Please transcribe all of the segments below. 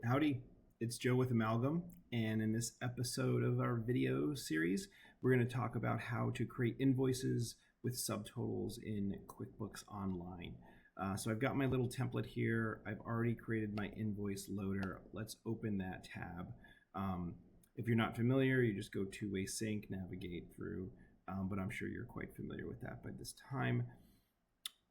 Howdy, it's Joe with Amalgam, and in this episode of our video series, we're going to talk about how to create invoices with subtotals in QuickBooks Online. So I've got my little template here. I've already created my invoice loader. Let's open that tab. If you're not familiar, you just go two-way sync, navigate through, but I'm sure you're quite familiar with that by this time.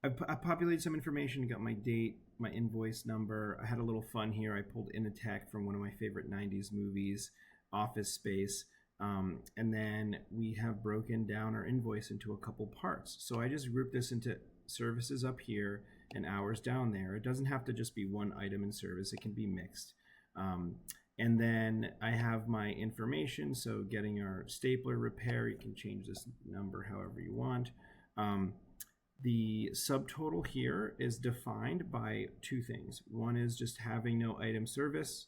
I populated some information, got my date, my invoice number. I had a little fun here. I pulled in a tech from one of my favorite 90s movies, Office Space. And then we have broken down our invoice into a couple parts. So I just grouped this into services up here and hours down there. It doesn't have to just be one item in service. It can be mixed. And then I have my information. So getting our stapler repair, you can change this number however you want. The subtotal here is defined by two things. One is just having no item service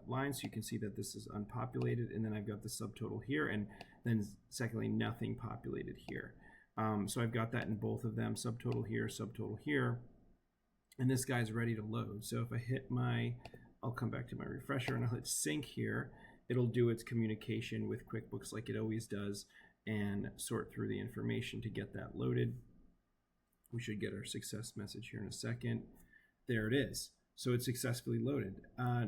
line, so you can see that this is unpopulated, and then I've got the subtotal here, and then secondly, nothing populated here. So I've got that in both of them, subtotal here, and this guy's ready to load. So if I hit I'll come back to my refresher and I'll hit sync here, it'll do its communication with QuickBooks like it always does and sort through the information to get that loaded. We should get our success message here in a second. There it is. So it's successfully loaded.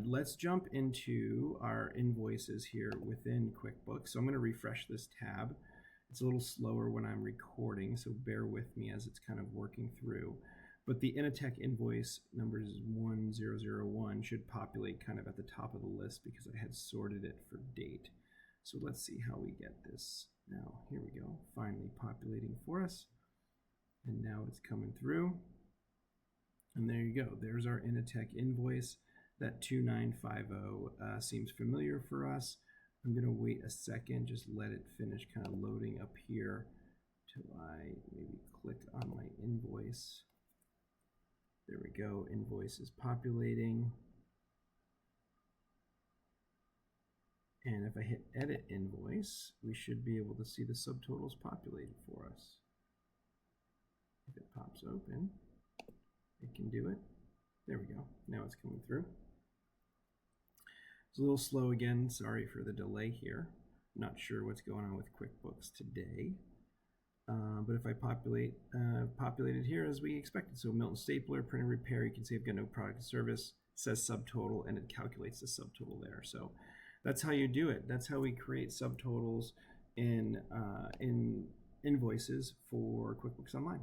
Let's jump into our invoices here within QuickBooks. So I'm going to refresh this tab. It's a little slower when I'm recording, so bear with me as it's kind of working through. But the Initech invoice number 1001 should populate kind of at the top of the list because I had sorted it for date. So let's see how we get this. Now, here we go. Finally populating for us. And now it's coming through. And there you go. There's our Initech invoice. That 2950 seems familiar for us. I'm going to wait a second, just let it finish kind of loading up here till I maybe click on my invoice. There we go. Invoice is populating. And if I hit edit invoice, we should be able to see the subtotals populated for us. If it pops open, it can do it. There we go. Now it's coming through. It's a little slow again. Sorry for the delay here. Not sure what's going on with QuickBooks today. But if I populate it here as we expected. So Milton Stapler, print and repair, you can see I've got no product or service. It says subtotal and it calculates the subtotal there. So that's how you do it. That's how we create subtotals in invoices for QuickBooks Online.